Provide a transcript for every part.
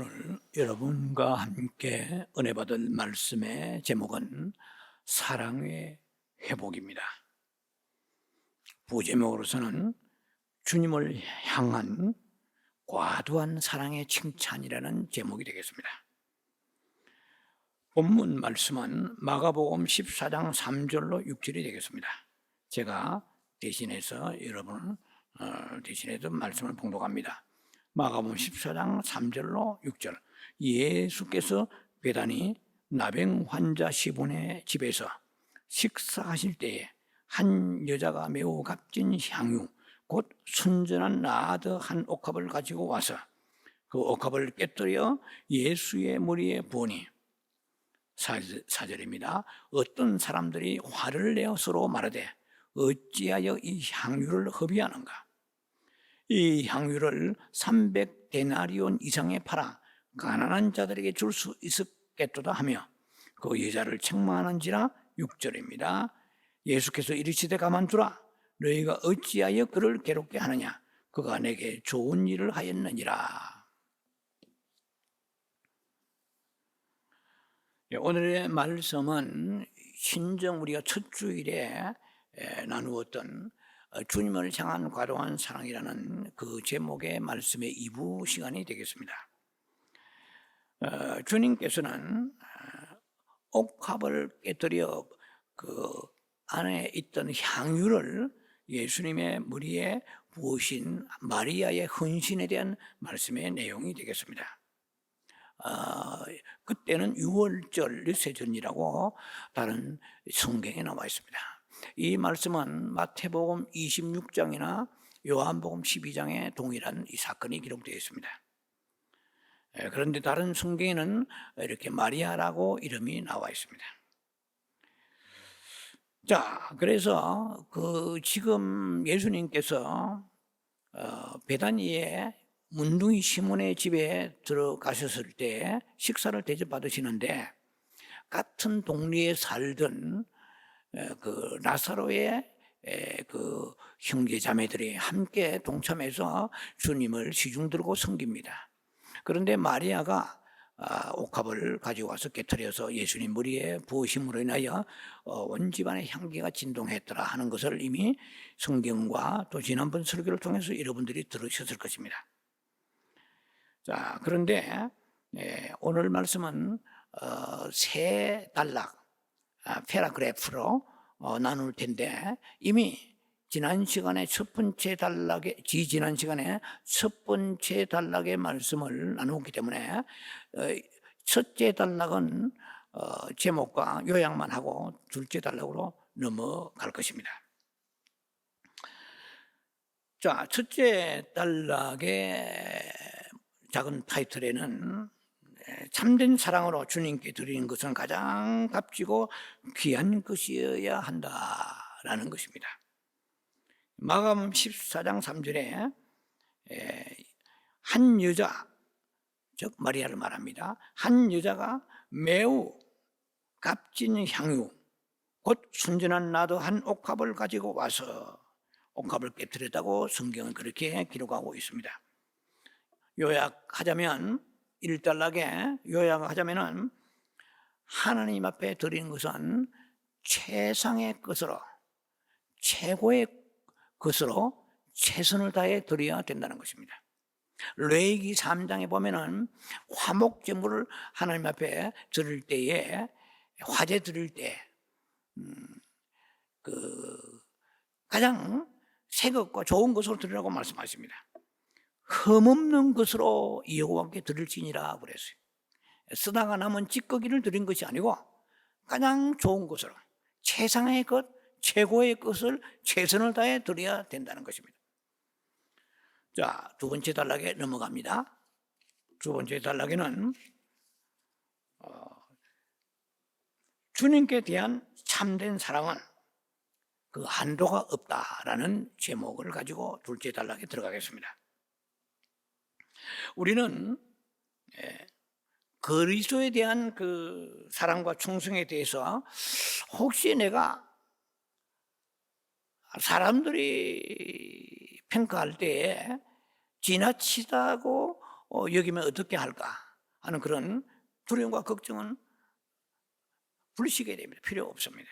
오늘 여러분과 함께 은혜 받을 말씀의 제목은 사랑의 회복입니다. 부제목으로서는 주님을 향한 과도한 사랑의 칭찬이라는 제목이 되겠습니다. 본문 말씀은 마가복음 14장 3절로 6절이 되겠습니다. 제가 대신해서 여러분 대신해서 말씀을 봉독합니다. 마가복음 14장 3절로 6절. 예수께서 베다니 나병 환자 시몬의 집에서 식사하실 때에 한 여자가 매우 값진 향유 곧 순전한 나드 한 옥합을 가지고 와서 그 옥합을 깨뜨려 예수의 머리에 부으니, 4절입니다. 어떤 사람들이 화를 내어 서로 말하되 어찌하여 이 향유를 허비하는가? 이 향유를 300데나리온 이상에 팔아 가난한 자들에게 줄 수 있었겠도다 하며 그 여자를 책망하는지라. 6절입니다. 예수께서 이르시되 가만두라. 너희가 어찌하여 그를 괴롭게 하느냐? 그가 내게 좋은 일을 하였느니라. 오늘의 말씀은 신정 우리가 첫 주일에 나누었던 주님을 향한 과도한 사랑이라는 그 제목의 말씀의 2부 시간이 되겠습니다. 주님께서는 옥합을 깨뜨려 그 안에 있던 향유를 예수님의 머리에 부으신 마리아의 헌신에 대한 말씀의 내용이 되겠습니다. 그때는 유월절 르세전이라고 다른 성경에 나와 있습니다. 이 말씀은 마태복음 26장이나 요한복음 12장에 동일한 이 사건이 기록되어 있습니다. 그런데 다른 성경에는 이렇게 마리아라고 이름이 나와 있습니다. 자, 그래서 지금 예수님께서 베다니에 문둥이 시몬의 집에 들어가셨을 때 식사를 대접받으시는데, 같은 동리에 살던 그 나사로의 그 형제 자매들이 함께 동참해서 주님을 시중 들고 섬깁니다. 그런데 마리아가 옥합을 가지고 와서 깨트려서 예수님 머리에 부으심으로 인하여 온 집안의 향기가 진동했더라 하는 것을 이미 성경과 또 지난번 설교를 통해서 여러분들이 들으셨을 것입니다. 자, 그런데 오늘 말씀은 세 단락 패라그래프로 나눌 텐데, 이미 지난 시간에 첫 번째 단락의 말씀을 나누었기 때문에 첫째 단락은 제목과 요약만 하고 둘째 단락으로 넘어갈 것입니다. 자, 첫째 단락의 작은 타이틀에는 참된 사랑으로 주님께 드리는 것은 가장 값지고 귀한 것이어야 한다라는 것입니다. 마가복음 14장 3절에 한 여자, 즉 마리아를 말합니다. 한 여자가 매우 값진 향유 곧 순전한 나드 한 옥합을 가지고 와서 옥합을 깨뜨렸다고 성경은 그렇게 기록하고 있습니다. 요약하자면, 1단락에 요약하자면은 하나님 앞에 드리는 것은 최상의 것으로, 최고의 것으로 최선을 다해 드려야 된다는 것입니다. 레위기 3장에 보면은 화목제물을 하나님 앞에 드릴 때에, 화제 드릴 때 가장 새 것과 좋은 것으로 드리라고 말씀하십니다. 흠없는 것으로 여호와께 드릴지니라 그랬어요. 쓰다가 남은 찌꺼기를 드린 것이 아니고 가장 좋은 것으로, 최상의 것, 최고의 것을 최선을 다해 드려야 된다는 것입니다. 자, 두 번째 단락에 넘어갑니다. 두 번째 단락에는 주님께 대한 참된 사랑은 그 한도가 없다라는 제목을 가지고 둘째 단락에 들어가겠습니다. 우리는 그리스도에 대한 그 사랑과 충성에 대해서 혹시 내가 사람들이 평가할 때에 지나치다고 여기면 어떻게 할까? 하는 그런 두려움과 걱정은 불시게 됩니다. 필요 없습니다.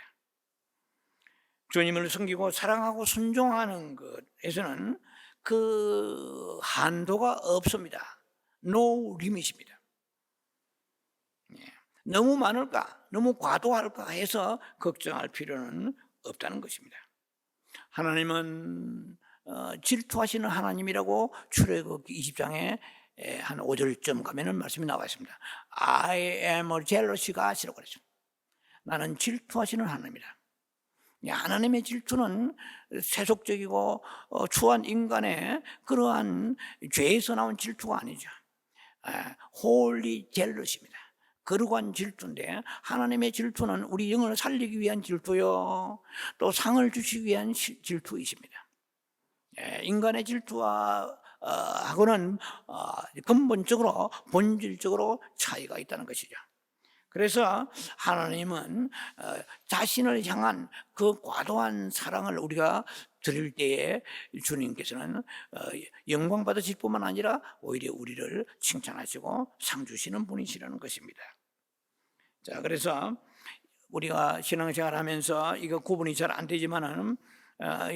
주님을 섬기고 사랑하고 순종하는 것에서는 그 한도가 없습니다. No limit입니다. 너무 많을까, 너무 과도할까 해서 걱정할 필요는 없다는 것입니다. 하나님은 질투하시는 하나님이라고 출애굽기 20장에 한 5절쯤 가면은 말씀이 나와 있습니다. I am a jealous God이라고 그러죠. 나는 질투하시는 하나님이다. 하나님의 질투는 세속적이고 추한 인간의 그러한 죄에서 나온 질투가 아니죠. 홀리 젤러시입니다. 거룩한 질투인데, 하나님의 질투는 우리 영을 살리기 위한 질투요, 또 상을 주시기 위한 질투이십니다. 인간의 질투와 하고는 근본적으로 본질적으로 차이가 있다는 것이죠. 그래서 하나님은 자신을 향한 그 과도한 사랑을 우리가 드릴 때에 주님께서는 영광 받으실 뿐만 아니라 오히려 우리를 칭찬하시고 상 주시는 분이시라는 것입니다. 자, 그래서 우리가 신앙생활 하면서 이거 구분이 잘 안 되지만은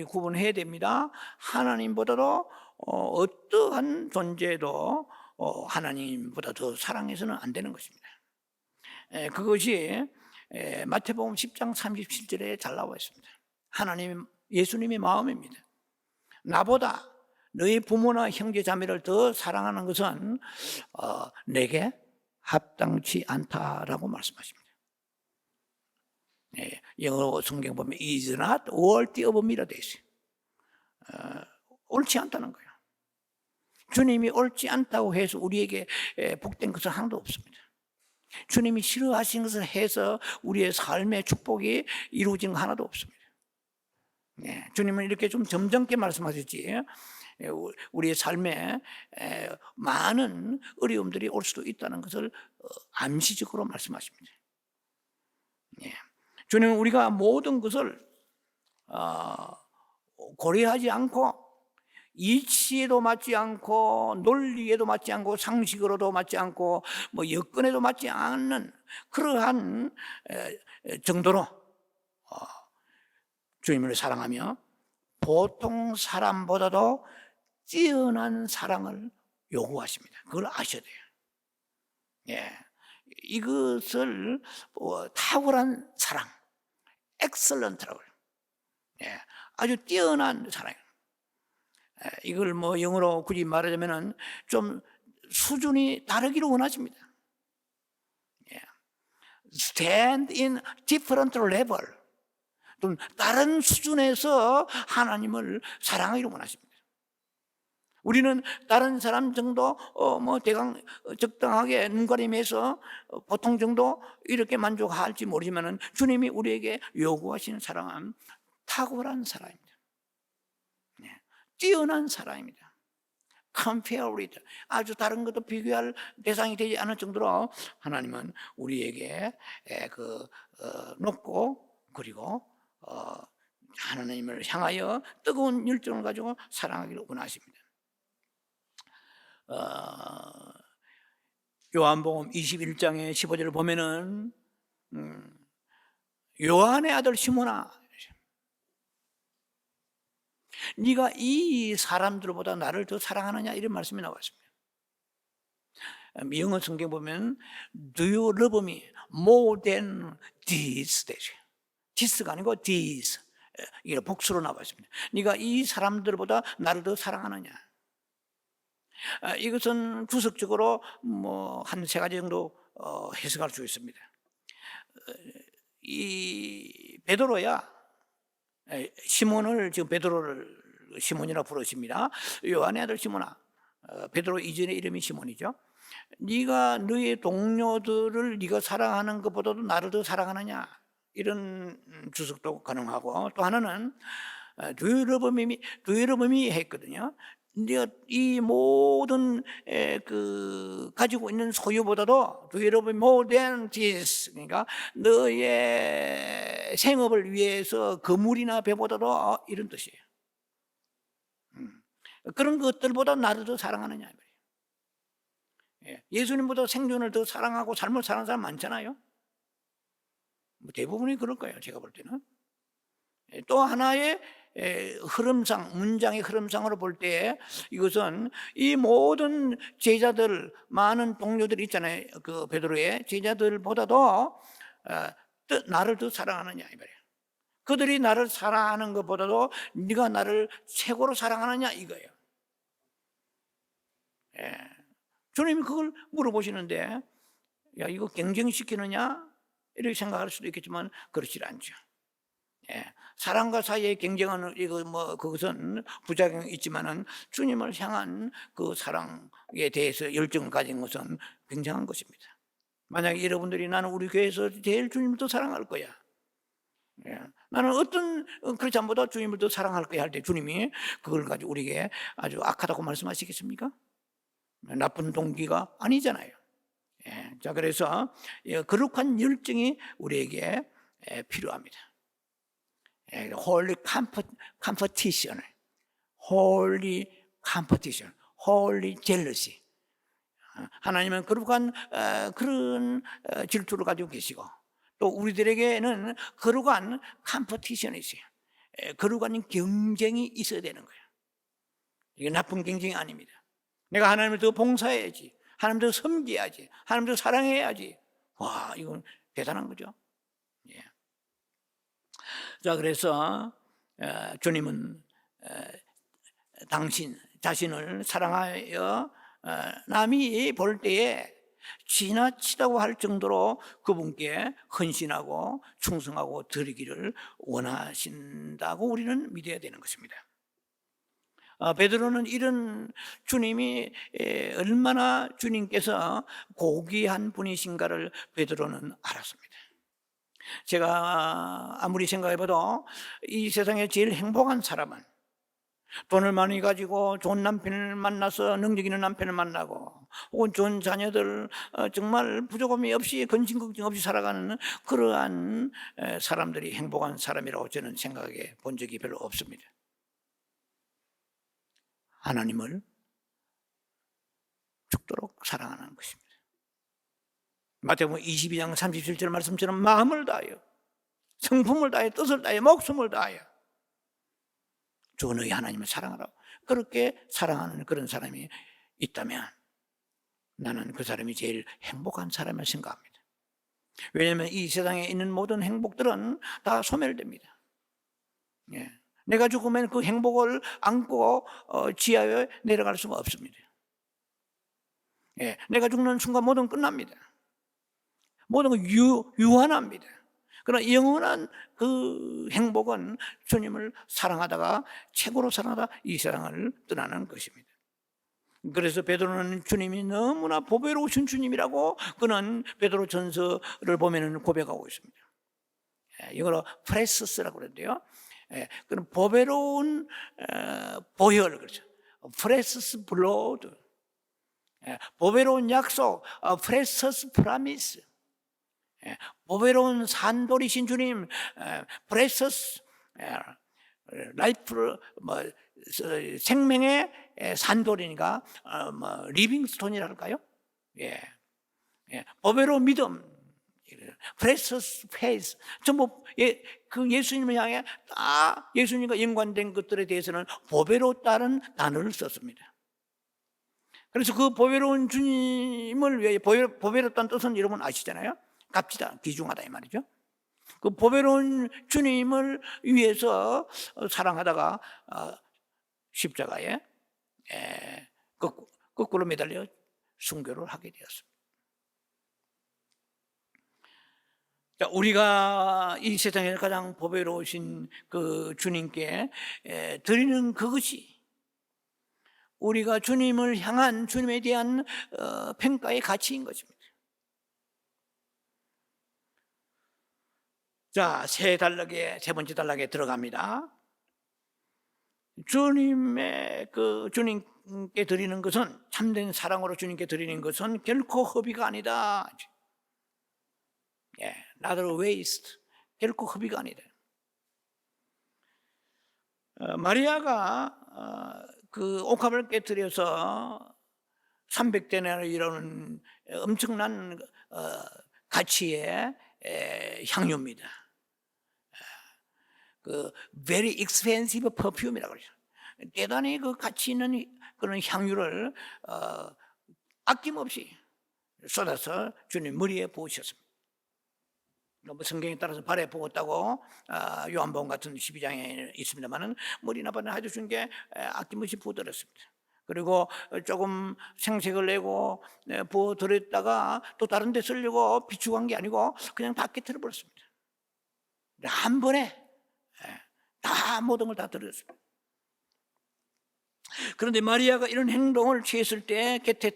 구분해야 됩니다. 하나님보다도 어떠한 존재도 하나님보다 더 사랑해서는 안 되는 것입니다. 그것이 마태복음 10장 37절에 잘 나와 있습니다. 하나님, 예수님의 마음입니다. 나보다 너희 부모나 형제 자매를 더 사랑하는 것은 내게 합당치 않다라고 말씀하십니다. 영어 성경 보면 is not worthy of me라 되어 있어요. 옳지 않다는 거예요. 주님이 옳지 않다고 해서 우리에게 복된 것은 하나도 없습니다. 주님이 싫어하신 것을 해서 우리의 삶의 축복이 이루어진 거 하나도 없습니다. 주님은 이렇게 좀 점잖게 말씀하셨지, 우리의 삶에 많은 어려움들이 올 수도 있다는 것을 암시적으로 말씀하십니다. 주님은 우리가 모든 것을 고려하지 않고, 이치에도 맞지 않고, 논리에도 맞지 않고, 상식으로도 맞지 않고, 여건에도 맞지 않는 그러한 정도로 주님을 사랑하며 보통 사람보다도 뛰어난 사랑을 요구하십니다. 그걸 아셔야 돼요. 이것을 탁월한 사랑, 엑셀런트라고 해요. 아주 뛰어난 사랑. 이걸 영어로 굳이 말하자면은 좀 수준이 다르기를 원하십니다. Stand in different level. 좀 다른 수준에서 하나님을 사랑하기를 원하십니다. 우리는 다른 사람 정도 대강 적당하게 눈가림해서 보통 정도 이렇게 만족할지 모르지만은 주님이 우리에게 요구하시는 사랑은 탁월한 사랑입니다. 뛰어난 사랑입니다. compare with, 아주 다른 것도 비교할 대상이 되지 않을 정도로 하나님은 우리에게 높고, 그리고 하나님을 향하여 뜨거운 열정을 가지고 사랑하기를 원하십니다. 요한복음 21장의 15절을 보면은 요한의 아들 시몬아, 네가 이 사람들보다 나를 더 사랑하느냐, 이런 말씀이 나왔습니다. 영어 성경 보면 Do you love me more than this? this가 아니고 this, 이게 복수로 나와 있습니다. 네가 이 사람들보다 나를 더 사랑하느냐. 이것은 주석적으로 한 세 가지 정도 해석할 수 있습니다. 이 베드로야, 시몬을 지금 베드로를 시몬이라 부르십니다. 요한의 아들 시몬아, 베드로 이전의 이름이 시몬이죠. 네가 너의 동료들을 네가 사랑하는 것보다도 나를 더 사랑하느냐, 이런 주석도 가능하고, 또 하나는 두여러분이 했거든요. 네가 이 모든 가지고 있는 소유보다도 두여러분 more than this, 그러니까 너의 생업을 위해서 거물이나 배보다도, 이런 뜻이에요. 그런 것들보다 나를 더 사랑하느냐. 예수님보다 생존을 더 사랑하고 삶을 사는 사람 많잖아요. 대부분이 그럴 거예요, 제가 볼 때는. 또 하나의 흐름상, 문장의 흐름상으로 볼 때 이것은 이 모든 제자들, 많은 동료들이 있잖아요. 그 베드로의 제자들보다도 나를 더 사랑하느냐 이 말이에요. 그들이 나를 사랑하는 것보다도 네가 나를 최고로 사랑하느냐 이거예요. 주님이 그걸 물어보시는데, 야, 이거 경쟁시키느냐 이렇게 생각할 수도 있겠지만 그렇지 않죠. 사랑과 사이의 경쟁은 그것은 부작용이 있지만은 주님을 향한 그 사랑에 대해서 열정을 가진 것은 굉장한 것입니다. 만약에 여러분들이 나는 우리 교회에서 제일 주님을 더 사랑할 거야, 나는 어떤 그렇지 않보다 주님을 더 사랑할 거야 할 때 주님이 그걸 가지고 우리에게 아주 악하다고 말씀하시겠습니까? 나쁜 동기가 아니잖아요. 자, 그래서 거룩한 열정이 우리에게 필요합니다. Holy competition, holy competition, holy jealousy. 하나님은 거룩한 그런 질투를 가지고 계시고, 또 우리들에게는 거룩한 컴퍼티션이 있어요. 거룩한 경쟁이 있어야 되는 거예요. 이게 나쁜 경쟁이 아닙니다. 내가 하나님을 더 봉사해야지, 하나님을 더 섬겨야지, 하나님을 더 사랑해야지. 와, 이건 대단한 거죠. 자, 그래서 주님은 당신 자신을 사랑하여 남이 볼 때에 지나치다고 할 정도로 그분께 헌신하고 충성하고 드리기를 원하신다고 우리는 믿어야 되는 것입니다. 베드로는 이런 주님이 얼마나 주님께서 고귀한 분이신가를 베드로는 알았습니다. 제가 아무리 생각해봐도 이 세상에 제일 행복한 사람은 돈을 많이 가지고 좋은 남편을 만나서 능력 있는 남편을 만나고, 혹은 좋은 자녀들, 정말 부족함이 없이 근심 걱정 없이 살아가는 그러한 사람들이 행복한 사람이라고 저는 생각해 본 적이 별로 없습니다. 하나님을 죽도록 사랑하는 것입니다. 마태복음 22장 37절 말씀처럼 마음을 다하여, 성품을 다하여, 뜻을 다하여, 목숨을 다하여 주 너희 하나님을 사랑하라고, 그렇게 사랑하는 그런 사람이 있다면 나는 그 사람이 제일 행복한 사람을 생각합니다. 왜냐하면 이 세상에 있는 모든 행복들은 다 소멸됩니다. 내가 죽으면 그 행복을 안고 지하에 내려갈 수가 없습니다. 내가 죽는 순간 모든 끝납니다. 모든 건 유한합니다. 그러나 영원한 그 행복은 주님을 사랑하다가, 최고로 사랑하다 이 세상을 떠나는 것입니다. 그래서 베드로는 주님이 너무나 보배로우신 주님이라고 그는 베드로 전서를 보면은 고백하고 있습니다. 이거로 프레서스라고 그러는데요. 그는 보배로운 보혈, 그렇죠. 프레서스 블로드, 보배로운 약속, 프레서스 프라미스, 보배로운 산돌이신 주님, 프레서스 라이프, 생명의 산돌이니까 리빙스톤이라 할까요? 보배로운 믿음, 프레서스 페이스, 전부 그 예수님을 향해 다 예수님과 연관된 것들에 대해서는 보배롭다는 단어를 썼습니다. 그래서 그 보배로운 주님을 위해, 보배롭다는 뜻은 여러분 아시잖아요. 값지다, 귀중하다 이 말이죠. 그 보배로운 주님을 위해서 사랑하다가 십자가에 거꾸로 매달려 순교를 하게 되었습니다. 자, 우리가 이 세상에 가장 보배로우신 그 주님께 드리는 그것이 우리가 주님을 향한, 주님에 대한 평가의 가치인 것입니다. 자, 세 번째 단락에 들어갑니다. 주님께 드리는 것은, 참된 사랑으로 주님께 드리는 것은 결코 허비가 아니다. not waste, 결코 허비가 아니다. 마리아가 그 옥합을 깨뜨려서 300데나리온이라는 엄청난 가치의 향유입니다. 그 very expensive perfume이라고 그러죠. 대단히 그 가치 있는 그런 향유를 아낌없이 쏟아서 주님 머리에 부으셨습니다. 성경에 따라서 발에 부었다고 요한복음 같은 12장에 있습니다만은 머리나 발에 해주신 게 아낌없이 부어드렸습니다. 그리고 조금 생색을 내고 부어드렸다가 또 다른 데 쓰려고 비추한 게 아니고 그냥 다 깨트려 버렸습니다. 한 번에 다 모든 걸 다 드렸습니다. 그런데 마리아가 이런 행동을 취했을 때 곁에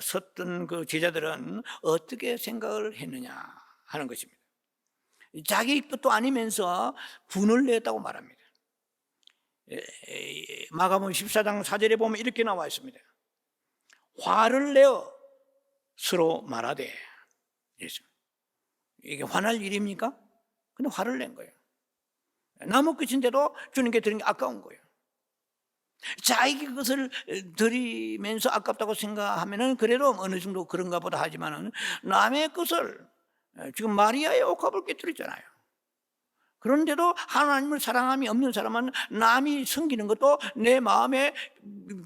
섰던 그 제자들은 어떻게 생각을 했느냐 하는 것입니다. 자기 뜻도 아니면서 분을 냈다고 말합니다. 마가복음 14장 4절에 보면 이렇게 나와 있습니다. 화를 내어 서로 말하되. 이게 화날 일입니까? 근데 화를 낸 거예요. 나무 끝인데도 주님께 드린 게 아까운 거예요. 자기 것을 드리면서 아깝다고 생각하면은 그래도 어느 정도 그런가 보다 하지만은 남의 것을 지금 마리아의 옥합을 깨뜨렸잖아요. 그런데도 하나님을 사랑함이 없는 사람은 남이 섬기는 것도 내 마음에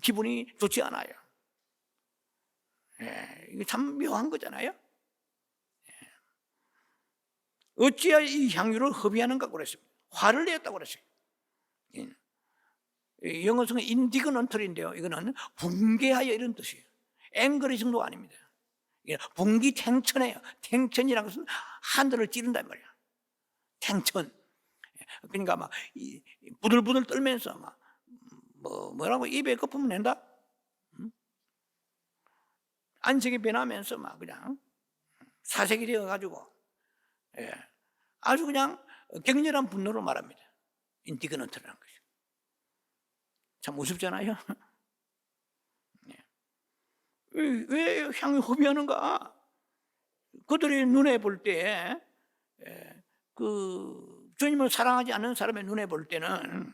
기분이 좋지 않아요. 이게 참 묘한 거잖아요. 어찌하여 이 향유를 허비하는가 그랬습니다. 화를 내었다고 그랬어요. 영어성은 인디그넌털인데요. 이거는 붕괴하여 이런 뜻이에요. 앵그리 정도가 아닙니다. 분기탱천이에요. 탱천이라는 것은 하늘을 찌른단 말이야. 탱천. 그러니까 막 부들부들 떨면서 막 뭐라고 입에 거품을 낸다. 안색이 변하면서 막 그냥 사색이 되어가지고 아주 그냥 격렬한 분노로 말합니다. 인디그넌트라는 것이. 참 우습잖아요. 왜 향이 허비하는가? 그들의 눈에 볼 때, 그 주님을 사랑하지 않는 사람의 눈에 볼 때는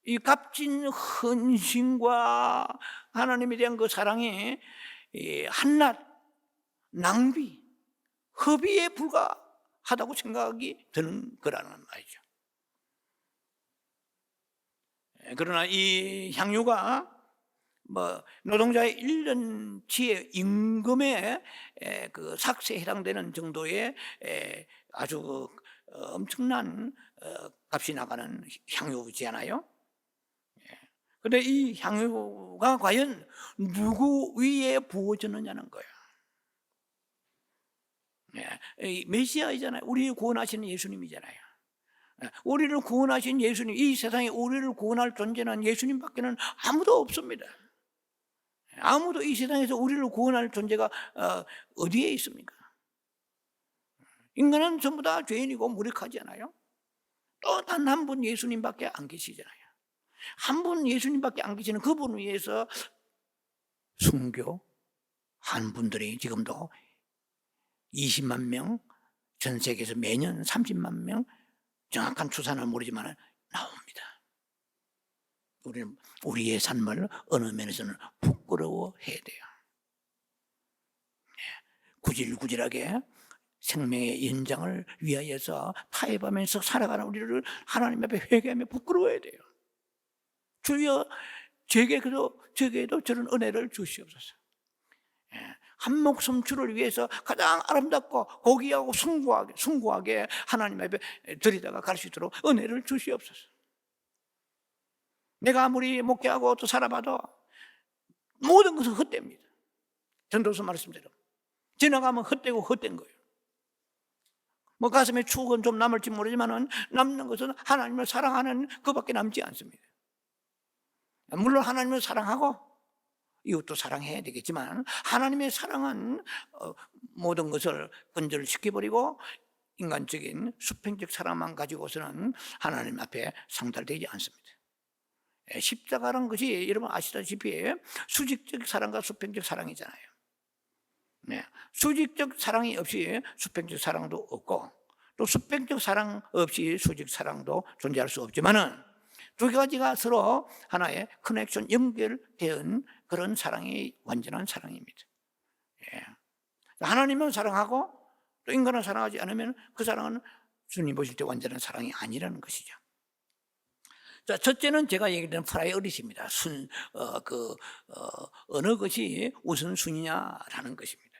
이 값진 헌신과 하나님에 대한 그 사랑이 한낱 낭비, 허비에 불과하다고 생각이 드는 거라는 말이죠. 그러나 이 향유가 노동자의 1년치의 임금의 그 삭세에 해당되는 정도의 아주 엄청난 값이 나가는 향유잖아요. 그런데 이 향유가 과연 누구 위에 부어졌느냐는 거예요. 메시아이잖아요. 우리를 구원하시는 예수님이잖아요. 우리를 구원하신 예수님, 이 세상에 우리를 구원할 존재는 예수님밖에는 아무도 없습니다. 아무도 이 세상에서 우리를 구원할 존재가 어디에 있습니까? 인간은 전부 다 죄인이고 무력하잖아요. 또 단 한 분 예수님밖에 안 계시잖아요. 한 분 예수님밖에 안 계시는 그분 위해서 순교한 분들이 지금도 20만 명, 전 세계에서 매년 30만 명, 정확한 추산은 모르지만 나옵니다. 우리는 우리의 삶을 어느 면에서는 부끄러워해야 돼요. 구질구질하게 생명의 연장을 위하여서 타협하면서 살아가는 우리를 하나님 앞에 회개하며 부끄러워해야 돼요. 주여 제게도 저런 은혜를 주시옵소서. 한 목숨 주를 위해서 가장 아름답고 고귀하고 숭고하게 하나님 앞에 드리다가 갈 수 있도록 은혜를 주시옵소서. 내가 아무리 목회하고 또 살아봐도 모든 것은 헛됩니다. 전도서 말씀대로 지나가면 헛되고 헛된 거예요. 가슴에 추억은 좀 남을지 모르지만 남는 것은 하나님을 사랑하는 그밖에 남지 않습니다. 물론 하나님을 사랑하고 이웃도 사랑해야 되겠지만 하나님의 사랑은 모든 것을 근절시켜버리고 인간적인 수평적 사랑만 가지고서는 하나님 앞에 상달되지 않습니다. 십자가라는 것이 여러분 아시다시피 수직적 사랑과 수평적 사랑이잖아요. 수직적 사랑이 없이 수평적 사랑도 없고 또 수평적 사랑 없이 수직 사랑도 존재할 수 없지만은 두 가지가 서로 하나의 커넥션, 연결된 그런 사랑이 완전한 사랑입니다. 예. 하나님은 사랑하고 또 인간을 사랑하지 않으면 그 사랑은 주님 보실 때 완전한 사랑이 아니라는 것이죠. 자, 첫째는 제가 얘기하는 프라이어리티입니다. 어느 것이 우선순위냐라는 것입니다.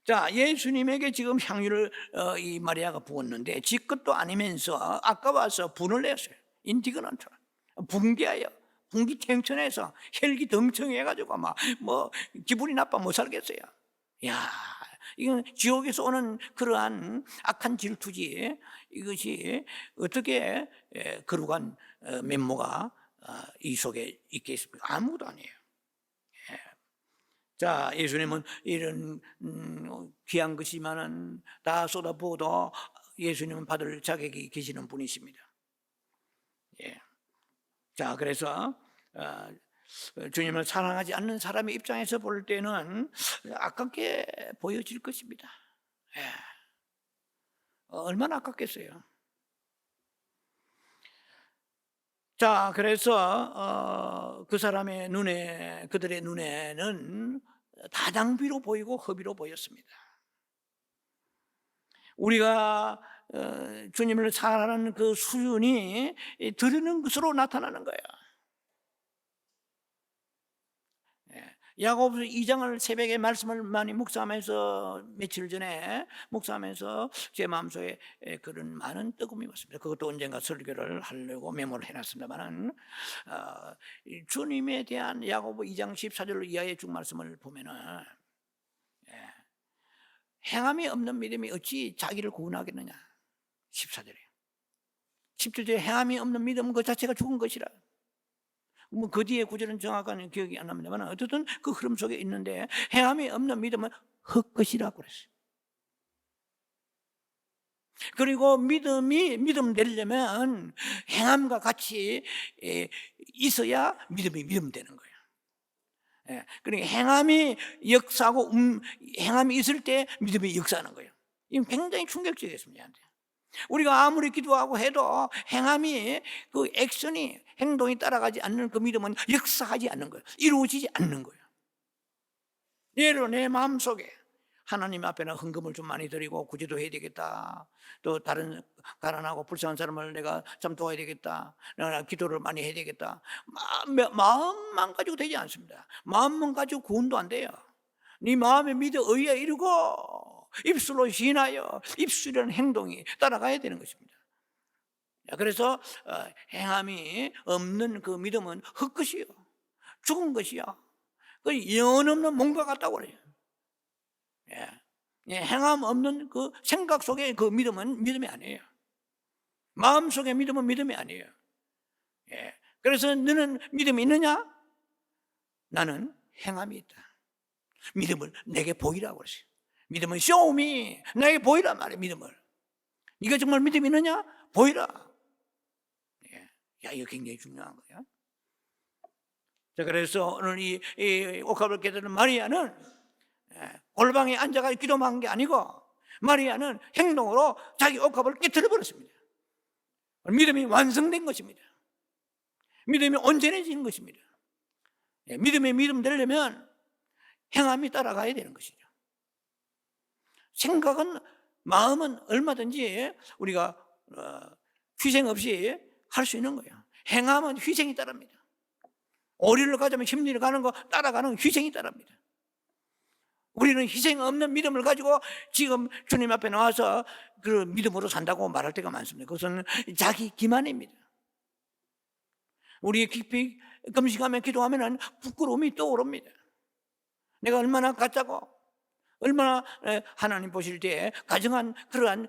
자, 예수님에게 지금 향유를 이 마리아가 부었는데 지 것도 아니면서 아까워서 분을 냈어요. 인디그넌트, 분개하여, 분기탱천해서 혈기덩청해가지고 기분이 나빠 못 살겠어요. 야, 이건 지옥에서 오는 그러한 악한 질투지. 이것이 어떻게 거룩한 면모가 이 속에 있겠습니까? 아무것도 아니에요. 자, 예수님은 이런 귀한 것이지만은 다 쏟아부어도 예수님은 받을 자격이 계시는 분이십니다. 예. 자, 그래서 주님을 사랑하지 않는 사람의 입장에서 볼 때는 아깝게 보여질 것입니다. 예. 얼마나 아깝겠어요. 자, 그래서 그 사람의 눈에, 그들의 눈에는 다낭비로 보이고 허비로 보였습니다. 우리가 주님을 사랑하는 그 수준이 드리는 것으로 나타나는 거예요. 야고보서 2장을 새벽에 말씀을 많이 묵상하면서 며칠 전에 묵상하면서 제 마음속에 그런 많은 뜨거움이 왔습니다. 그것도 언젠가 설교를 하려고 메모를 해놨습니다만 주님에 대한 야고보 2장 14절 이하의 쭉 말씀을 보면은 행함이 없는 믿음이 어찌 자기를 구원하겠느냐. 14절에 17절에 행함이 없는 믿음 그 자체가 죽은 것이라. 그 뒤에 구절은 정확한 기억이 안 납니다만 어쨌든 그 흐름 속에 있는데 행함이 없는 믿음은 헛것이라고 그랬어요. 그리고 믿음 되려면 행함과 같이 있어야 믿음이 믿음 되는 거예요. 그러니까 행함이 역사하고 행함이 있을 때 믿음이 역사하는 거예요. 이건 굉장히 충격적이었습니다. 우리가 아무리 기도하고 해도 행함이 그 액션이 행동이 따라가지 않는 그 믿음은 역사하지 않는 거예요. 이루어지지 않는 거예요. 예로 내 마음속에 하나님 앞에는 헌금을 좀 많이 드리고 구제도 해야 되겠다. 또 다른 가난하고 불쌍한 사람을 내가 참 도와야 되겠다. 내가 기도를 많이 해야 되겠다. 마음만 가지고 되지 않습니다. 마음만 가지고 구원도 안 돼요. 네 마음에 믿어 의에 이르고 입술로 시인하여 입술이라는 행동이 따라가야 되는 것입니다. 그래서 행함이 없는 그 믿음은 헛것이요, 죽은 것이요, 그 영 없는 뭔가 같다고 그래요. 행함 없는 그 생각 속에 그 믿음은 믿음이 아니에요. 마음 속에 믿음은 믿음이 아니에요. 그래서 너는 믿음이 있느냐? 나는 행함이 있다. 믿음을 내게 보이라고 그랬어요. 믿음은 show me, 내게 보이란 말이에요. 믿음을 네가 정말 믿음이 있느냐? 보이라. 야, 이거 굉장히 중요한 거예요. 자, 그래서 오늘 이 옥합을 깨뜨리는 마리아는 골방에 앉아가 기도만 한 게 아니고 마리아는 행동으로 자기 옥합을 깨뜨려 버렸습니다. 믿음이 완성된 것입니다. 믿음이 온전해진 것입니다. 믿음이 믿음 되려면 행함이 따라가야 되는 것이죠. 생각은, 마음은 얼마든지 우리가 희생 없이 할 수 있는 거예요. 행함은 희생이 따릅니다. 오리를 가자면 심리를 가는 거 따라가는 희생이 따릅니다. 우리는 희생 없는 믿음을 가지고 지금 주님 앞에 나와서 그 믿음으로 산다고 말할 때가 많습니다. 그것은 자기 기만입니다. 우리 깊이 금식하며 기도하면 부끄러움이 떠오릅니다. 내가 얼마나 가짜고 얼마나 하나님 보실 때 가정한 그러한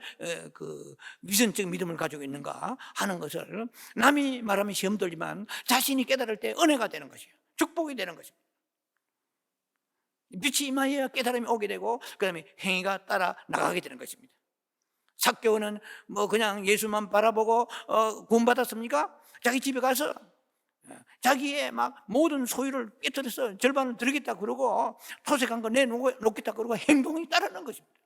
그 위선적 믿음을 가지고 있는가 하는 것을 남이 말하면 시험 들지만 자신이 깨달을 때 은혜가 되는 것이에요. 축복이 되는 것입니다. 빛이 임하여야 깨달음이 오게 되고 그 다음에 행위가 따라 나가게 되는 것입니다. 삭개오는 그냥 예수만 바라보고 구원받았습니까? 자기 집에 가서 자기의 막 모든 소유를 깨뜨려서 절반을 드리겠다 그러고 토색한 거 내놓겠다 그러고 행동이 따르는 것입니다.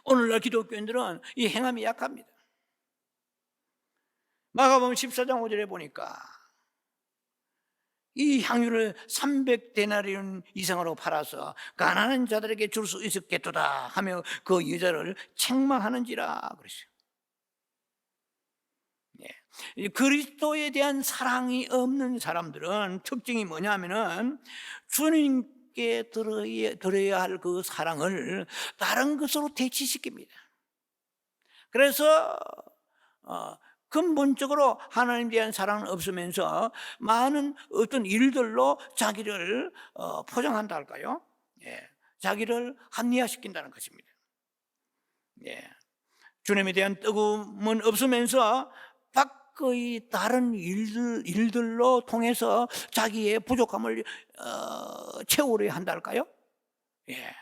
오늘날 기독교인들은 이 행함이 약합니다. 마가복음 14장 5절에 보니까 이 향유를 300데나리온 이상으로 팔아서 가난한 자들에게 줄 수 있었겠도다 하며 그 여자를 책망하는지라 그랬어요. 이 그리스도에 대한 사랑이 없는 사람들은 특징이 뭐냐면은 주님께 들어야 할 그 사랑을 다른 것으로 대치시킵니다. 그래서 근본적으로 하나님에 대한 사랑은 없으면서 많은 어떤 일들로 자기를 포장한다 할까요? 예, 자기를 합리화시킨다는 것입니다. 예, 주님에 대한 뜨거움은 없으면서 밖의 다른 일들로 통해서 자기의 부족함을 채우려 한다 할까요? 예.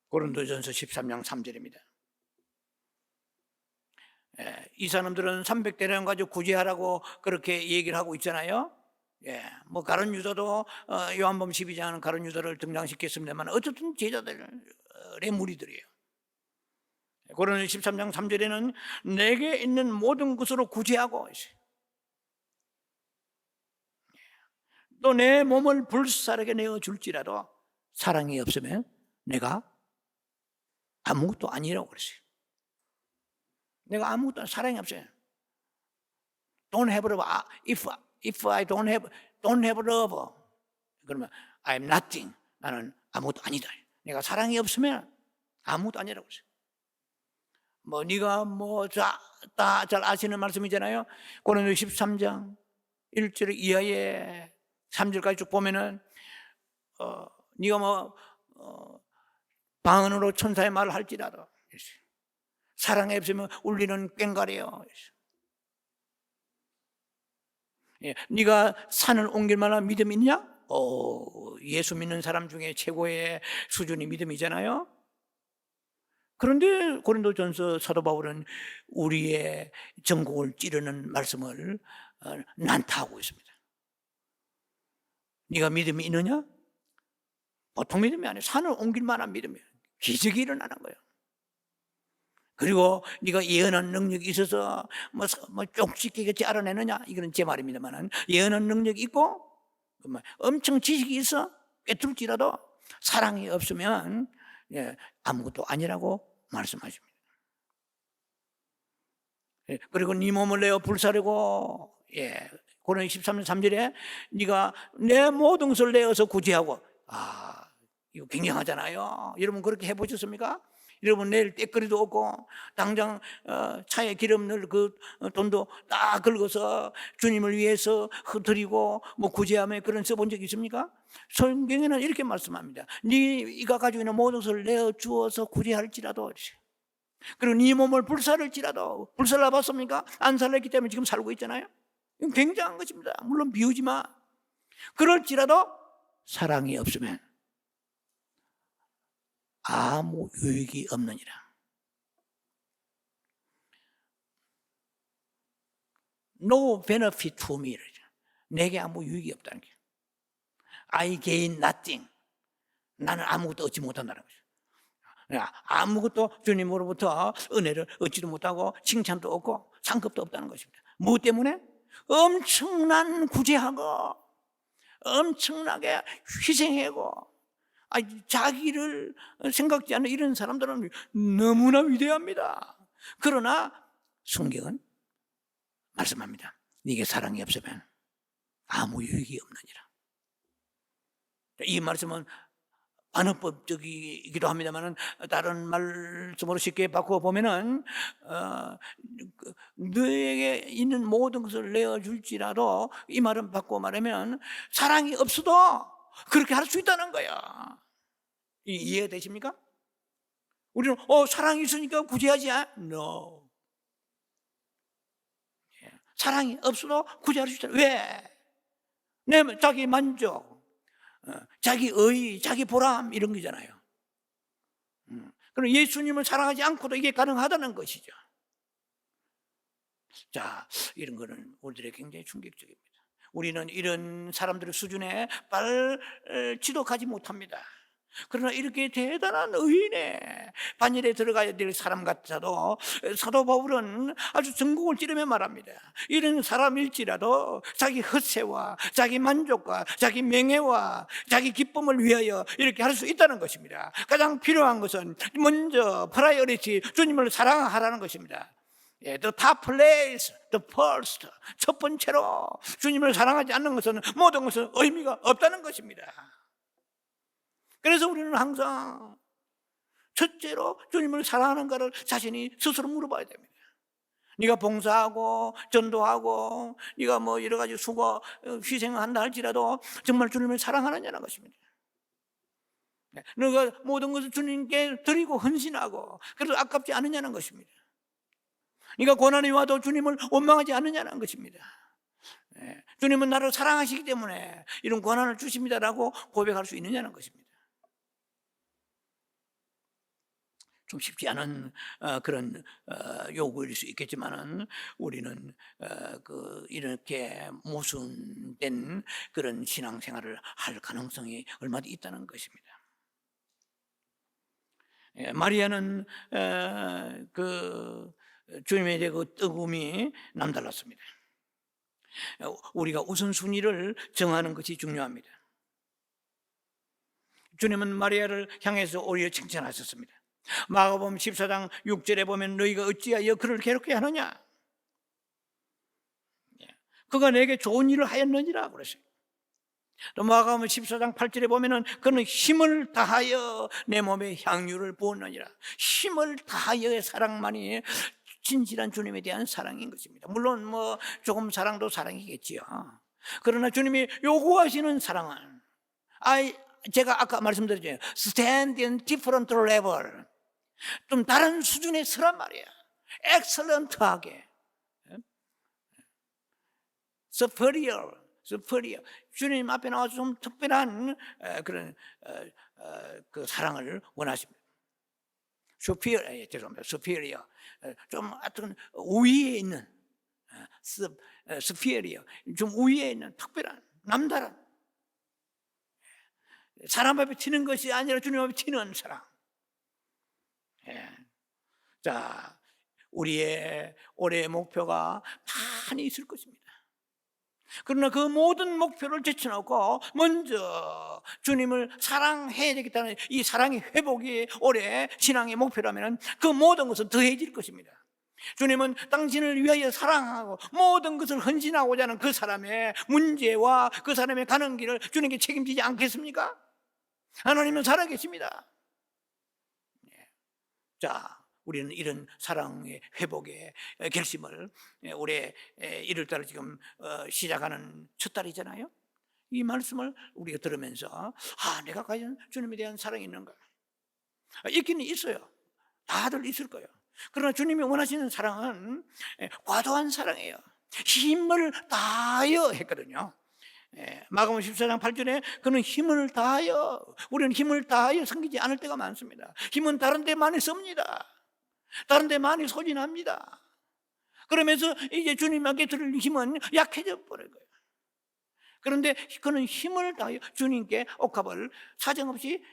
고린도전서 13장 3절입니다. 이 사람들은 300대량 가지고 구제하라고 그렇게 얘기를 하고 있잖아요. 예, 뭐 가룟 유다도 요한복음 12장은 가룟 유다를 등장시켰습니다만 어쨌든 제자들의 무리들이에요. 고린도 13장 3절에는 내게 있는 모든 것으로 구제하고 또 내 몸을 불사르게 내어 줄지라도 사랑이 없으면 내가 아무것도 아니라고 그랬어요. 내가 아무것도 사랑이 없어요. Don't have love. If I don't have love, 그러면 I'm nothing. 나는 아무것도 아니다. 내가 사랑이 없으면 아무것도 아니라고 그랬어요. 뭐 네가 뭐 다 잘 아시는 말씀이잖아요. 고린도 13장 1절 이하에 3절까지 쭉 보면은 네가 뭐 방언으로 천사의 말을 할지라도 사랑이 없으면 울리는 꽹과리요. 예, 네가 산을 옮길 만한 믿음이 있냐? 예수 믿는 사람 중에 최고의 수준이 믿음이잖아요. 그런데 고린도전서 사도 바울은 우리의 전곡을 찌르는 말씀을 난타하고 있습니다. 네가 믿음이 있느냐? 보통 믿음이 아니에요. 산을 옮길 만한 믿음이에요. 기적이 일어나는 거예요. 그리고 네가 예언한 능력이 있어서 뭐 쪽집게같이 알아내느냐? 이건 제 말입니다만 예언한 능력이 있고 엄청 지식이 있어 꿰뚫지라도 사랑이 없으면 아무것도 아니라고 말씀하십니다. 그리고 네 몸을 내어 불사르고 고린도 13장 3절에 네가 내 모든 것을 내어서 구제하고 이거 굉장하잖아요. 여러분 그렇게 해보셨습니까? 여러분 내일 때거리도 없고 당장 차에 기름 넣을 그 돈도 딱 긁어서 주님을 위해서 드리고 뭐 구제하며 그런 써본 적 있습니까? 성경에는 이렇게 말씀합니다. 네가 가지고 있는 모든 것을 내어 주어서 구제할지라도 그리고 네 몸을 불살을지라도 불살라 봤습니까? 안 살렸기 때문에 지금 살고 있잖아요. 이건 굉장한 것입니다. 물론 비우지만 그럴지라도 사랑이 없으면 아무 유익이 없느니라. No benefit to me. 내게 아무 유익이 없다는 게. I gain nothing. 나는 아무것도 얻지 못한다는 거죠. 아무것도 주님으로부터 은혜를 얻지도 못하고 칭찬도 없고 상급도 없다는 것입니다. 무엇 때문에? 엄청난 구제하고 엄청나게 희생하고 자기를 생각지 않는 이런 사람들은 너무나 위대합니다. 그러나 성경은 말씀합니다. 네게 사랑이 없으면 아무 유익이 없느니라. 이 말씀은 반어법적이기도 합니다만 다른 말씀으로 쉽게 바꾸어 보면은 너에게 있는 모든 것을 내어줄지라도 이 말은 바꾸어 말하면 사랑이 없어도 그렇게 할 수 있다는 거야. 이해되십니까? 우리는 사랑이 있으니까 구제하지 않아? No. 사랑이 없어도 구제할 수 있다. 왜? 자기 만족, 자기 의, 자기 보람 이런 거잖아요. 그럼 예수님을 사랑하지 않고도 이게 가능하다는 것이죠. 자, 이런 거는 우리들에게 굉장히 충격적입니다. 우리는 이런 사람들의 수준에 지독하지 못합니다. 그러나 이렇게 대단한 의인의 반열에 들어가야 될 사람 같아도 사도 바울은 아주 전곡을 찌르며 말합니다. 이런 사람일지라도 자기 헛세와 자기 만족과 자기 명예와 자기 기쁨을 위하여 이렇게 할 수 있다는 것입니다. 가장 필요한 것은 먼저 프라이어리티, 주님을 사랑하라는 것입니다. The top place, the first. 첫 번째로 주님을 사랑하지 않는 것은 모든 것은 의미가 없다는 것입니다. 그래서 우리는 항상 첫째로 주님을 사랑하는가를 자신이 스스로 물어봐야 됩니다. 네가 봉사하고 전도하고 네가 뭐 여러 가지 수고 희생을 한다 할지라도 정말 주님을 사랑하느냐는 것입니다. 너가 모든 것을 주님께 드리고 헌신하고 그래도 아깝지 않느냐는 것입니다. 네가 고난이 와도 주님을 원망하지 않느냐는 것입니다. 주님은 나를 사랑하시기 때문에 이런 고난을 주십니다라고 고백할 수 있느냐는 것입니다. 좀 쉽지 않은 그런 요구일 수 있겠지만은 우리는 이렇게 모순된 그런 신앙생활을 할 가능성이 얼마나 있다는 것입니다. 마리아는 주님의 그 뜨거움이 남달랐습니다. 우리가 우선순위를 정하는 것이 중요합니다. 주님은 마리아를 향해서 오히려 칭찬하셨습니다. 마가복음 14장 6절에 보면 너희가 어찌하여 그를 괴롭게 하느냐, 그가 내게 좋은 일을 하였느니라 그랬어요. 또 마가복음 14장 8절에 보면은 그는 힘을 다하여 내 몸에 향유를 부었느니라. 힘을 다하여의 사랑만이 진실한 주님에 대한 사랑인 것입니다. 물론 뭐 조금 사랑도 사랑이겠지요. 그러나 주님이 요구하시는 사랑은 제가 아까 말씀드렸죠. Stand in different level. 좀 다른 수준의 서란 말이에요. 엑셀런트하게, superior. 주님 앞에 나와서 좀 특별한 그런 그 사랑을 원하십니다. superior. 좀 하여튼 우위에 있는 superior. 좀 우위에 있는 특별한, 남다른, 사람 앞에 튀는 것이 아니라 주님 앞에 튀는 사랑. 자, 우리의 올해의 목표가 많이 있을 것입니다. 그러나 그 모든 목표를 제쳐놓고 먼저 주님을 사랑해야 되겠다는 이 사랑의 회복이 올해 신앙의 목표라면 그 모든 것은 더해질 것입니다. 주님은 당신을 위하여 사랑하고 모든 것을 헌신하고자 하는 그 사람의 문제와 그 사람의 가는 길을 주님께 책임지지 않겠습니까? 하나님은 살아계십니다. 자, 우리는 이런 사랑의 회복의 결심을 올해 1월달 지금 시작하는 첫 달이잖아요. 이 말씀을 우리가 들으면서 내가 과연 주님에 대한 사랑이 있는가? 있기는 있어요. 다들 있을 거예요. 그러나 주님이 원하시는 사랑은 과도한 사랑이에요. 힘을 다하여 했거든요. 마가복음 14장 8절에 그는 힘을 다하여, 우리는 힘을 다하여 섬기지 않을 때가 많습니다. 힘은 다른 데 많이 씁니다. 다른 데 많이 소진합니다. 그러면서 이제 주님에게 드릴 힘은 약해져 버릴 거예요. 그런데 그는 힘을 다하여 주님께 옥합을 사정없이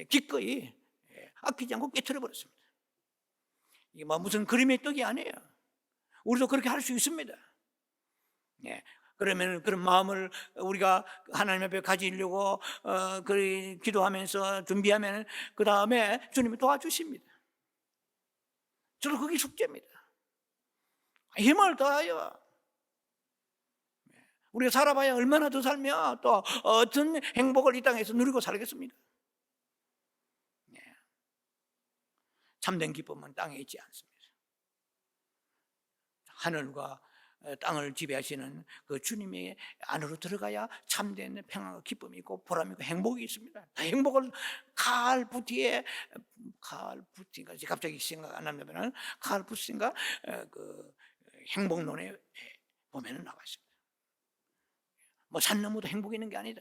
기꺼이 아끼지 않고 깨트려 버렸습니다. 이게 뭐 무슨 그림의 떡이 아니에요. 우리도 그렇게 할 수 있습니다. 그러면 그런 마음을 우리가 하나님 앞에 가지려고 기도하면서 준비하면 그 다음에 주님이 도와주십니다. 저도 그게 숙제입니다. 힘을 다하여 우리가 살아봐야 얼마나 더 살며 또 어떤 행복을 이 땅에서 누리고 살겠습니까? 참된 기쁨은 땅에 있지 않습니다. 하늘과 땅을 지배하시는 그 주님의 안으로 들어가야 참된 평화와 기쁨이 있고 보람이 있고 행복이 있습니다. 행복을 칼 부티가 갑자기 생각 안 나면 칼 부티인가 그 행복론에 보면은 나와 있습니다. 뭐 산 너머도 행복이 있는 게 아니다.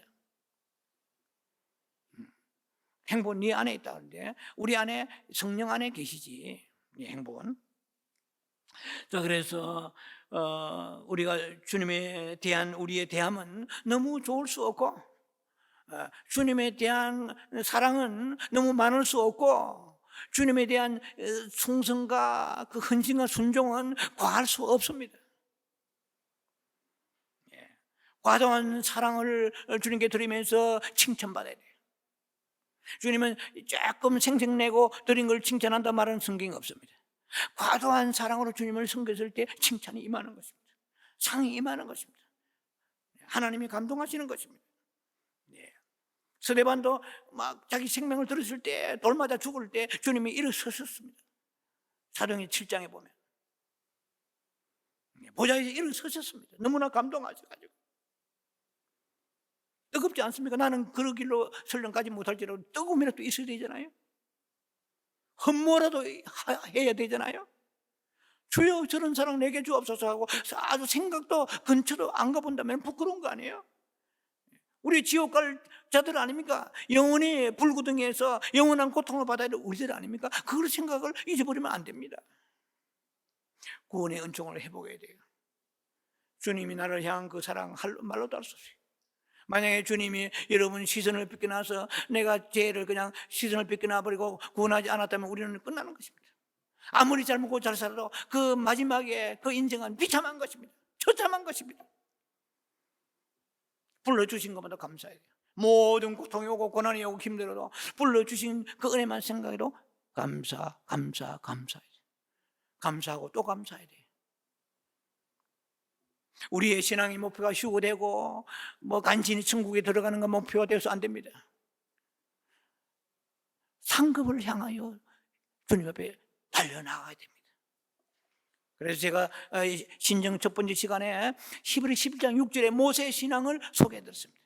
행복은 네 안에 있다. 그런데 우리 안에 성령 안에 계시지. 이 행복은. 자, 그래서 우리가 주님에 대한 우리의 대함은 너무 좋을 수 없고 주님에 대한 사랑은 너무 많을 수 없고 주님에 대한 충성과 그 헌신과 순종은 과할 수 없습니다. 과도한 사랑을 주님께 드리면서 칭찬받아야 돼요. 주님은 조금 생색내고 드린 걸 칭찬한다 말하는 성경이 없습니다. 과도한 사랑으로 주님을 섬겼을 때 칭찬이 임하는 것입니다. 상이 임하는 것입니다. 하나님이 감동하시는 것입니다. 스데반도 막 자기 생명을 들었을 때, 돌 맞아 죽을 때 주님이 일어서셨습니다. 사도행전 7장에 보면 보좌에서 일어서셨습니다. 너무나 감동하셔가지고. 뜨겁지 않습니까? 나는 그 길로 설령 가지 못할지라도 뜨거움이라도 있어야 되잖아요. 흠모라도 해야 되잖아요. 주여 저런 사랑 내게 주옵소서 하고 아주 생각도 근처도 안 가본다면 부끄러운 거 아니에요? 우리 지옥 갈 자들 아닙니까? 영원히 불구덩이에서 영원한 고통을 받아야 될 우리들 아닙니까? 그걸 생각을 잊어버리면 안 됩니다. 구원의 은총을 회복해야 돼요. 주님이 나를 향한 그 사랑 말로도 할 수 없어요. 만약에 주님이 여러분 시선을 뺏겨나서 내가 죄를 그냥 시선을 뺏겨나버리고 구원하지 않았다면 우리는 끝나는 것입니다. 아무리 잘 먹고 잘 살아도 그 마지막에 그 인정은 비참한 것입니다. 처참한 것입니다. 불러주신 것마다 감사해야 돼요. 모든 고통이 오고 고난이 오고 힘들어도 불러주신 그 은혜만 생각해도 감사해야 돼요. 감사하고 또 감사해야 돼요. 우리의 신앙의 목표가 휴고되고 간신히 천국에 들어가는 건 목표가 되어서 안 됩니다. 상급을 향하여 주님 앞에 달려나가야 됩니다. 그래서 제가 신정 첫 번째 시간에 히브리 11장 6절에 모세의 신앙을 소개해드렸습니다.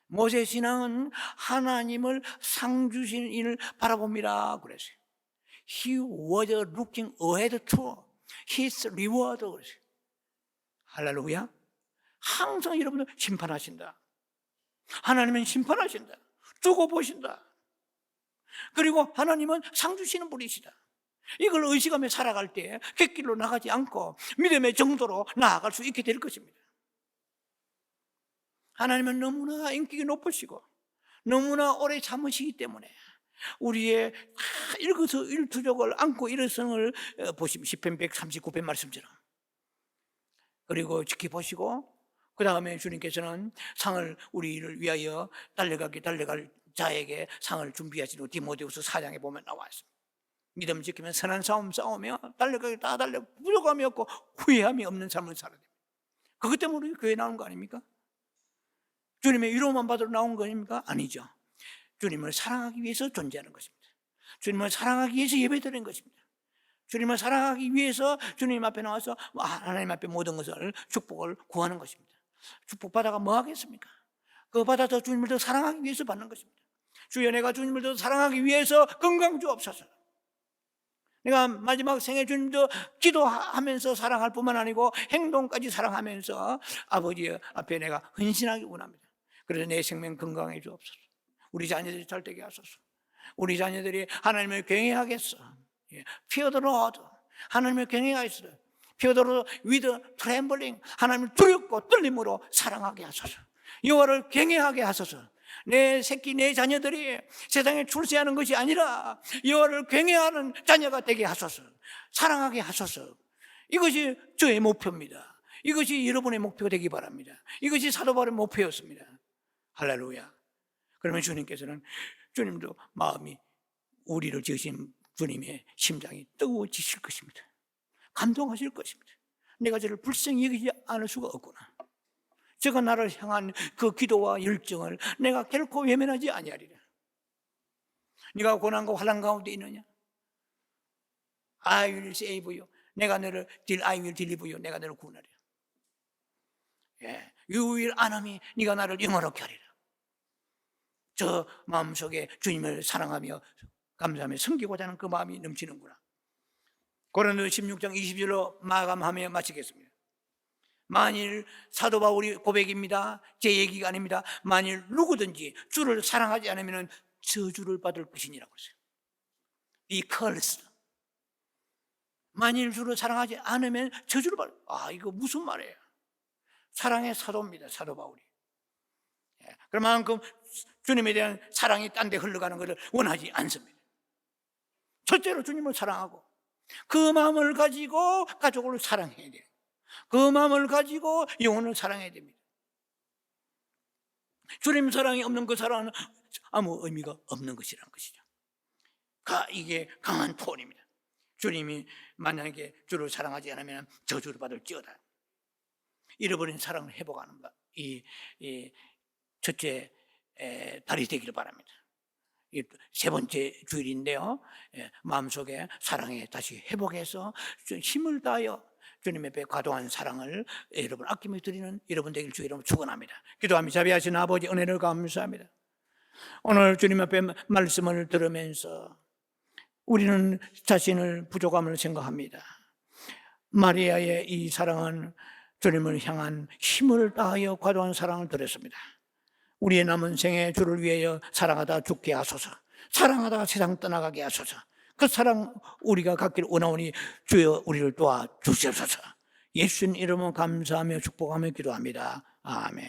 모세의 신앙은 하나님을 상 주시는 이를 바라봅니다 그랬어요. He was looking ahead to his reward 그랬어요. 할렐루야. 항상 여러분들 심판하신다. 하나님은 심판하신다. 두고 보신다. 그리고 하나님은 상 주시는 분이시다. 이걸 의식하며 살아갈 때 객길로 나가지 않고 믿음의 정도로 나아갈 수 있게 될 것입니다. 하나님은 너무나 인격이 높으시고 너무나 오래 참으시기 때문에 우리의 일거수일투족을 안고 일어성을 보시면 시편 139편 말씀처럼 그리고 지켜보시고 그 다음에 주님께서는 상을 우리를 위하여 달려갈 자에게 상을 준비하시고 디모데후서 4장에 보면 나와 있습니다. 믿음 지키면 선한 싸움 싸우며 달려가기 다 달려 부족함이 없고 후회함이 없는 삶을 살아야 됩니다. 그것 때문에 우리 교회 나온 거 아닙니까? 주님의 위로만 받으러 나온 거 아닙니까? 아니죠. 주님을 사랑하기 위해서 존재하는 것입니다. 주님을 사랑하기 위해서 예배드리는 것입니다. 주님을 사랑하기 위해서 주님 앞에 나와서 하나님 앞에 모든 것을 축복을 구하는 것입니다. 축복받아가 뭐 하겠습니까? 그거 받아서 주님을 더 사랑하기 위해서 받는 것입니다. 주여 내가 주님을 더 사랑하기 위해서 건강 주옵소서. 내가 마지막 생에 주님도 기도하면서 사랑할 뿐만 아니고 행동까지 사랑하면서 아버지 앞에 내가 헌신하기 원합니다. 그래서 내 생명 건강해 주옵소서. 우리 자녀들이 잘되게 하소서. 우리 자녀들이 하나님을 경외하겠어. Fear the Lord. 하나님을 경외하겠어. Fear the Lord with trembling. 하나님을 두렵고 떨림으로 사랑하게 하소서. 여호와를 경외하게 하소서. 내 새끼 내 자녀들이 세상에 출세하는 것이 아니라 여호와를 경외하는 자녀가 되게 하소서. 사랑하게 하소서. 이것이 저의 목표입니다. 이것이 여러분의 목표가 되기 바랍니다. 이것이 사도 바울의 목표였습니다. 할렐루야. 그러면 주님께서는 주님도 마음이 우리를 지으신 주님의 심장이 뜨거워지실 것입니다. 감동하실 것입니다. 내가 저를 불쌍히 여기지 않을 수가 없구나. 저가 나를 향한 그 기도와 열정을 내가 결코 외면하지 아니하리라. 네가 고난과 환난 가운데 있느냐? I will save you. I will deliver you. 내가 너를 구원하리라. You will honor me. 네가 나를 영화롭게 하리라. 저 마음속에 주님을 사랑하며 감사하며 섬기고자 하는 그 마음이 넘치는구나. 고린도서 16장 20절로 마감하며 마치겠습니다. 만일 사도 바울이 고백입니다. 제 얘기가 아닙니다. 만일 누구든지 주를 사랑하지 않으면 저주를 받을 것이니라고 했어요. Be cursed. 만일 주를 사랑하지 않으면 저주를 받을. 이거 무슨 말이에요? 사랑의 사도입니다. 사도 바울이. 그만큼 주님에 대한 사랑이 딴 데 흘러가는 것을 원하지 않습니다. 첫째로 주님을 사랑하고 그 마음을 가지고 가족을 사랑해야 돼요. 그 마음을 가지고 영혼을 사랑해야 됩니다. 주님 사랑이 없는 그 사랑은 아무 의미가 없는 것이라는 것이죠. 이게 강한 토론입니다. 주님이 만약에 주를 사랑하지 않으면 저주를 받을지어다. 잃어버린 사랑을 회복하는 것, 이 첫째 달이 되기를 바랍니다. 세 번째 주일인데요, 마음속에 사랑에 다시 회복해서 힘을 다하여 주님 앞에 과도한 사랑을 여러분 아낌없이 드리는 여러분 되길 주의 이름으로 축원합니다. 기도하며 자비하신 아버지 은혜를 감사합니다. 오늘 주님 앞에 말씀을 들으면서 우리는 자신을 부족함을 생각합니다. 마리아의 이 사랑은 주님을 향한 힘을 다하여 과도한 사랑을 드렸습니다. 우리의 남은 생에 주를 위하여 사랑하다 죽게 하소서, 사랑하다 세상 떠나가게 하소서. 그 사랑 우리가 갖기를 원하오니 주여 우리를 도와주시옵소서. 예수님 이름으로 감사하며 축복하며 기도합니다. 아멘.